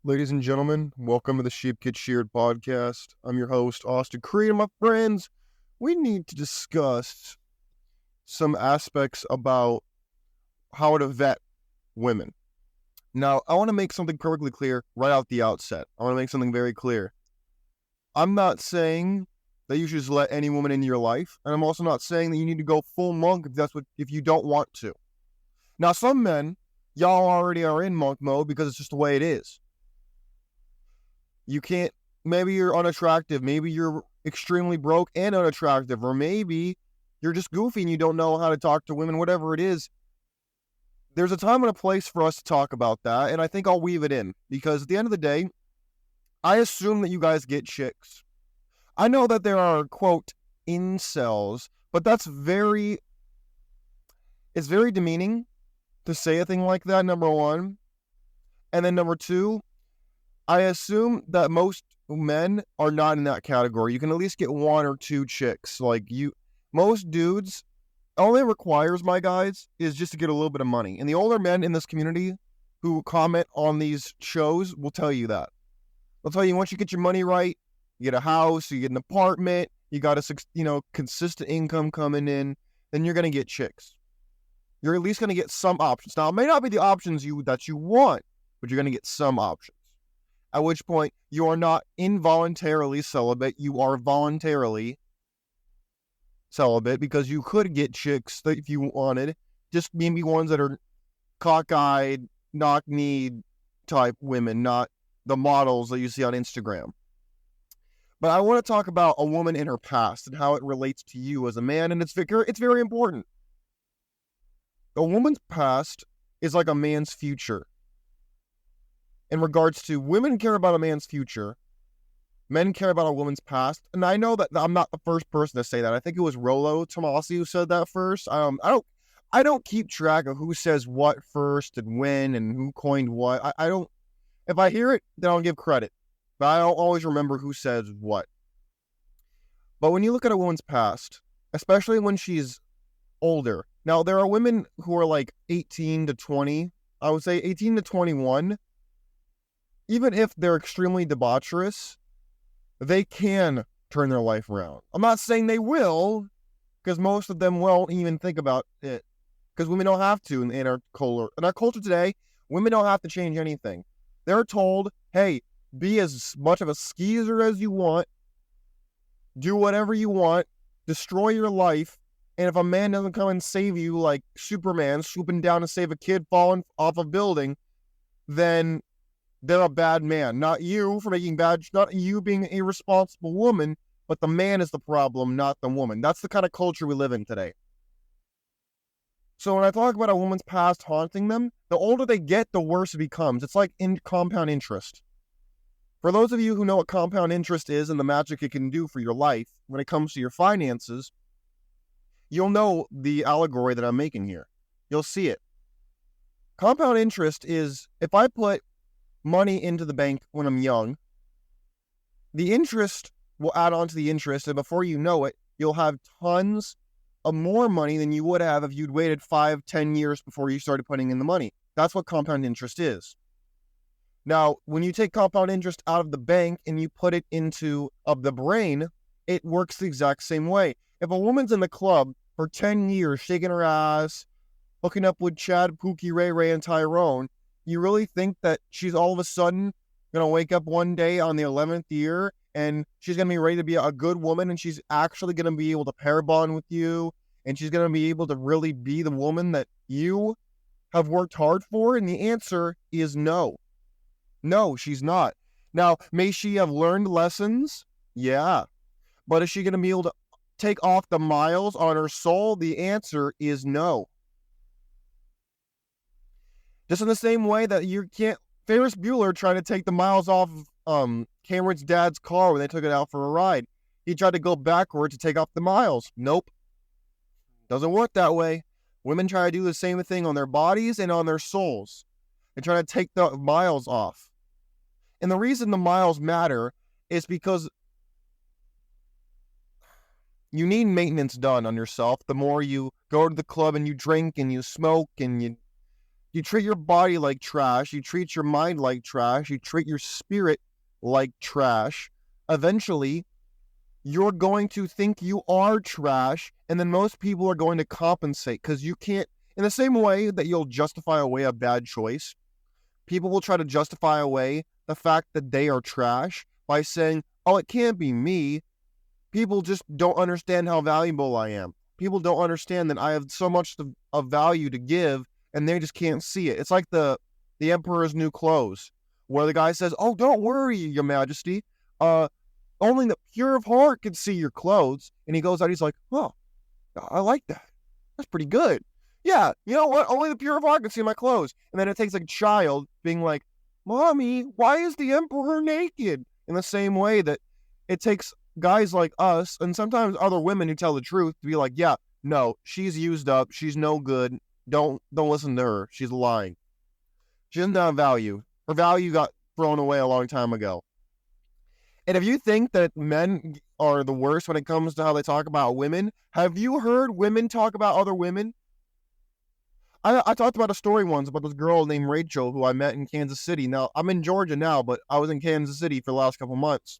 Ladies and gentlemen, welcome to the Sheep Get Sheared Podcast. I'm your host, Austin Creed, and my friends, we need to discuss some aspects about how to vet women. Now, I want to make something perfectly clear right out the outset. I want to make something very clear. I'm not saying that you should just let any woman into your life, and I'm also not saying that you need to go full monk if you don't want to. Now, some men, y'all already are in monk mode because it's just the way it is. You can't, maybe you're unattractive, maybe you're extremely broke and unattractive, or maybe you're just goofy and you don't know how to talk to women, whatever it is. There's a time and a place for us to talk about that, and I think I'll weave it in, because at the end of the day, I assume that you guys get chicks. I know that there are, quote, incels, but it's very demeaning to say a thing like that, number one. And then number two, I assume that most men are not in that category. You can at least get one or two chicks. Most dudes, all it requires, my guys, is just to get a little bit of money. And the older men in this community who comment on these shows will tell you that. They'll tell you once you get your money right, you get a house, you get an apartment, you got a consistent income coming in, then you're gonna get chicks. You're at least gonna get some options. Now, it may not be the options that you want, but you're gonna get some options. At which point, you are not involuntarily celibate. You are voluntarily celibate, because you could get chicks if you wanted. Just maybe ones that are cockeyed, knock-kneed type women, not the models that you see on Instagram. But I want to talk about a woman in her past and how it relates to you as a man, and it's very important. A woman's past is like a man's future. In regards to women care about a man's future, men care about a woman's past. And I know that I'm not the first person to say that. I think it was Rollo Tomasi who said that first. I don't keep track of who says what first and when and who coined what. I don't. If I hear it, then I'll give credit. But I don't always remember who says what. But when you look at a woman's past, especially when she's older. Now, there are women who are like 18 to 20. I would say 18 to 21. Even if they're extremely debaucherous, they can turn their life around. I'm not saying they will, because most of them won't even think about it. Because women don't have to in our culture. In our culture today, women don't have to change anything. They're told, hey, be as much of a skeezer as you want, do whatever you want, destroy your life, and if a man doesn't come and save you like Superman swooping down to save a kid falling off a building, then they're a bad man. Not you for making not you being an irresponsible woman, but the man is the problem, not the woman. That's the kind of culture we live in today. So when I talk about a woman's past haunting them, the older they get, the worse it becomes. It's like in compound interest. For those of you who know what compound interest is and the magic it can do for your life when it comes to your finances, you'll know the allegory that I'm making here. You'll see it. Compound interest is, if I put money into the bank when I'm young, the interest will add on to the interest, and before you know it, you'll have tons of more money than you would have if you'd waited 5-10 years before you started putting in the money. That's what compound interest is. Now, when you take compound interest out of the bank and you put it into the brain, it works the exact same way. If a woman's in the club for 10 years, shaking her ass, hooking up with Chad, Pookie, Ray Ray, and Tyrone, you really think that she's all of a sudden going to wake up one day on the 11th year and she's going to be ready to be a good woman, and she's actually going to be able to pair bond with you, and she's going to be able to really be the woman that you have worked hard for? And the answer is no. No, she's not. Now, may she have learned lessons? Yeah. But is she going to be able to take off the miles on her soul? The answer is no. Just in the same way that you can't, Ferris Bueller tried to take the miles off Cameron's dad's car when they took it out for a ride. He tried to go backward to take off the miles. Nope. Doesn't work that way. Women try to do the same thing on their bodies and on their souls. They try to take the miles off. And the reason the miles matter is because you need maintenance done on yourself. The more you go to the club and you drink and you smoke and you You treat your body like trash. You treat your mind like trash. You treat your spirit like trash. Eventually, you're going to think you are trash, and then most people are going to compensate because you can't, in the same way that you'll justify away a bad choice, people will try to justify away the fact that they are trash by saying, oh, it can't be me. People just don't understand how valuable I am. People don't understand that I have so much of value to give, and they just can't see it. It's like the Emperor's New Clothes, where the guy says, oh, don't worry, Your Majesty. Only the pure of heart can see your clothes. And he goes out, he's like, oh, I like that. That's pretty good. Yeah, you know what? Only the pure of heart can see my clothes. And then it takes a child being like, Mommy, why is the Emperor naked? In the same way that it takes guys like us, and sometimes other women who tell the truth, to be like, yeah, no, she's used up. She's no good. Don't listen to her. She's lying. She doesn't have value. Her value got thrown away a long time ago. And if you think that men are the worst when it comes to how they talk about women, have you heard women talk about other women? I talked about a story once about this girl named Rachel who I met in Kansas City. Now, I'm in Georgia now, but I was in Kansas City for the last couple months.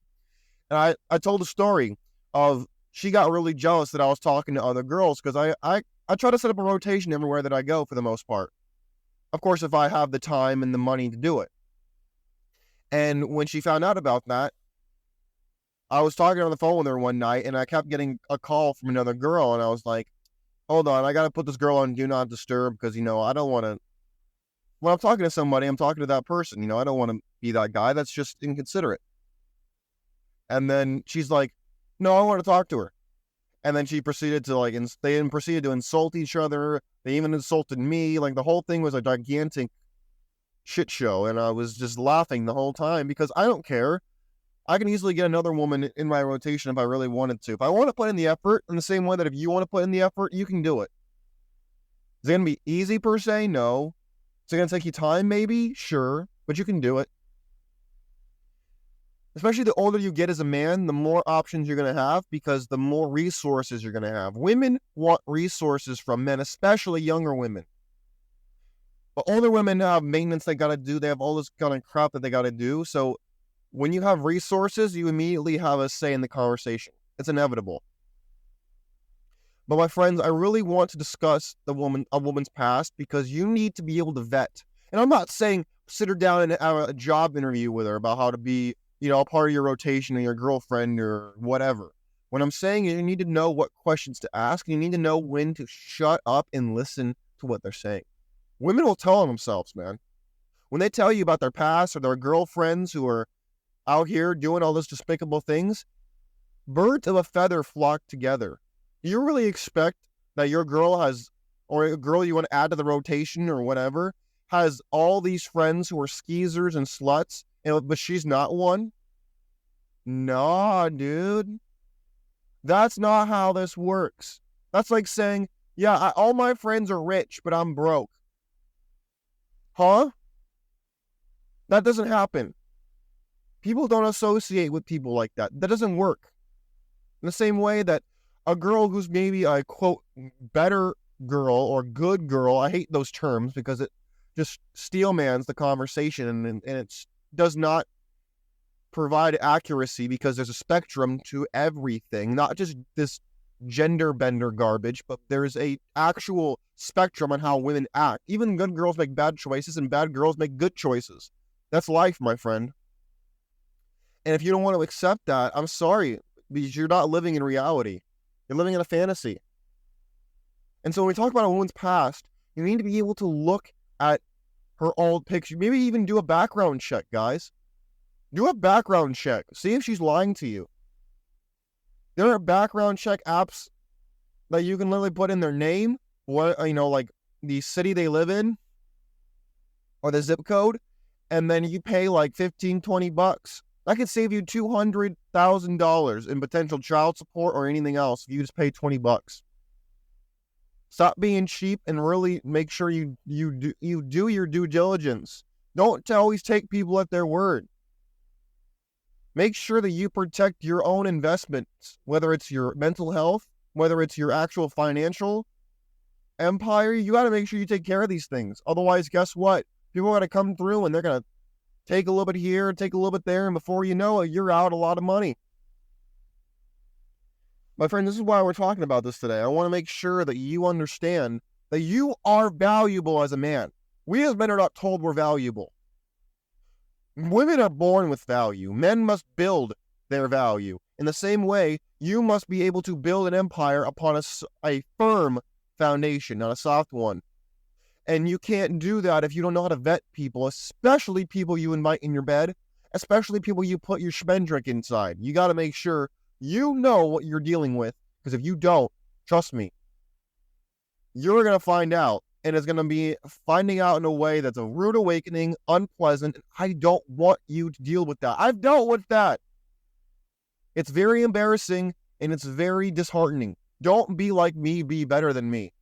And I told a story of she got really jealous that I was talking to other girls because I try to set up a rotation everywhere that I go for the most part. Of course, if I have the time and the money to do it. And when she found out about that, I was talking on the phone with her one night and I kept getting a call from another girl. And I was like, hold on, I got to put this girl on Do Not Disturb because, I don't want to, when I'm talking to somebody, I'm talking to that person. I don't want to be that guy. That's just inconsiderate. And then she's like, no, I want to talk to her. And then she proceeded to they proceeded to insult each other. They even insulted me. Like the whole thing was a gigantic shit show. And I was just laughing the whole time because I don't care. I can easily get another woman in my rotation if I really wanted to. If I want to put in the effort, in the same way that if you want to put in the effort, you can do it. Is it going to be easy per se? No. Is it going to take you time? Maybe? Sure. But you can do it. Especially the older you get as a man, the more options you're going to have because the more resources you're going to have. Women want resources from men, especially younger women. But older women have maintenance they got to do. They have all this kind of crap that they got to do. So when you have resources, you immediately have a say in the conversation. It's inevitable. But my friends, I really want to discuss a woman's past because you need to be able to vet. And I'm not saying sit her down and have a job interview with her about how to be, a part of your rotation or your girlfriend or whatever. What I'm saying is you need to know what questions to ask. And you need to know when to shut up and listen to what they're saying. Women will tell on themselves, man. When they tell you about their past or their girlfriends who are out here doing all those despicable things, birds of a feather flock together. Do you really expect that your girl has, or a girl you want to add to the rotation or whatever, has all these friends who are skeezers and sluts, but she's not one? Nah, dude. That's not how this works. That's like saying, yeah, all my friends are rich, but I'm broke. Huh? That doesn't happen. People don't associate with people like that. That doesn't work. In the same way that a girl who's maybe a, quote, better girl or good girl, I hate those terms because it just steelmans the conversation and it does not provide accuracy because there's a spectrum to everything, not just this gender bender garbage, but there's a actual spectrum on how women act. Even good girls make bad choices and bad girls make good choices. That's life, my friend. And if you don't want to accept that, I'm sorry, because you're not living in reality. You're living in a fantasy. And so when we talk about a woman's past, you need to be able to look at her old picture. Maybe even do a background check, guys. Do a background check. See if she's lying to you. There are background check apps that you can literally put in their name, like the city they live in, or the zip code, and then you pay like $15-$20. That could save you $200,000 in potential child support or anything else if you just pay $20. Stop being cheap and really make sure you do your due diligence. Don't always take people at their word. Make sure that you protect your own investments, whether it's your mental health, whether it's your actual financial empire, you got to make sure you take care of these things. Otherwise, guess what? People are going to come through and they're going to take a little bit here, take a little bit there, and before you know it, you're out a lot of money. My friend, this is why we're talking about this today. I want to make sure that you understand that you are valuable as a man. We as men are not told we're valuable. Women are born with value. Men must build their value. In the same way, you must be able to build an empire upon a firm foundation, not a soft one. And you can't do that if you don't know how to vet people, especially people you invite in your bed, especially people you put your schmendrick inside. You got to make sure you know what you're dealing with, because if you don't, trust me, you're going to find out, and it's going to be finding out in a way that's a rude awakening, unpleasant. I don't want you to deal with that. I've dealt with that. It's very embarrassing, and it's very disheartening. Don't be like me, be better than me.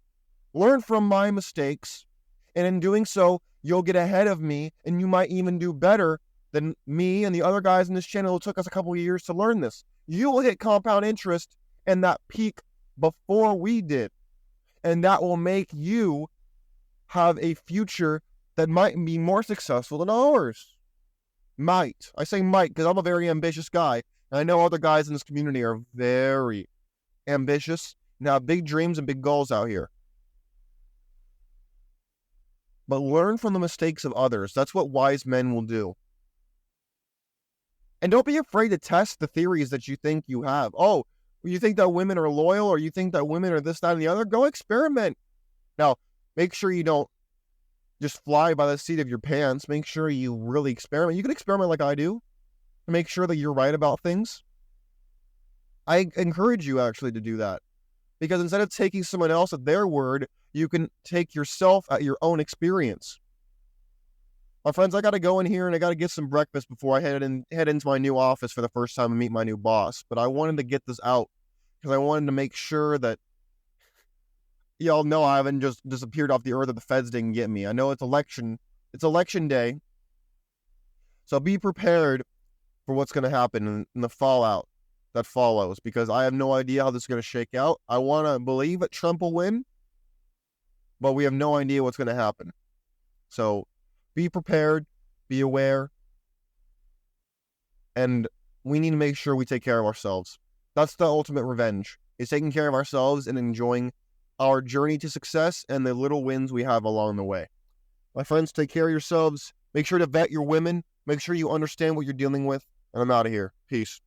Learn from my mistakes, and in doing so, you'll get ahead of me, and you might even do better than me and the other guys in this channel who took us a couple of years to learn this. You will hit compound interest and that peak before we did. And that will make you have a future that might be more successful than ours. Might. I say might because I'm a very ambitious guy. And I know other guys in this community are very ambitious and have big dreams and big goals out here. But learn from the mistakes of others. That's what wise men will do. And don't be afraid to test the theories that you think you have. Oh, you think that women are loyal, or you think that women are this, that, and the other? Go experiment. Now, make sure you don't just fly by the seat of your pants. Make sure you really experiment. You can experiment like I do to make sure that you're right about things. I encourage you actually to do that. Because instead of taking someone else at their word, you can take yourself at your own experience. My friends, I got to go in here and I got to get some breakfast before I head into my new office for the first time and meet my new boss. But I wanted to get this out because I wanted to make sure that y'all know I haven't just disappeared off the earth, that the feds didn't get me. I know it's election day. So be prepared for what's going to happen in the fallout that follows, because I have no idea how this is going to shake out. I want to believe that Trump will win, but we have no idea what's going to happen. So be prepared, be aware, and we need to make sure we take care of ourselves. That's the ultimate revenge, is taking care of ourselves and enjoying our journey to success and the little wins we have along the way. My friends, take care of yourselves. Make sure to vet your women. Make sure you understand what you're dealing with. And I'm out of here. Peace.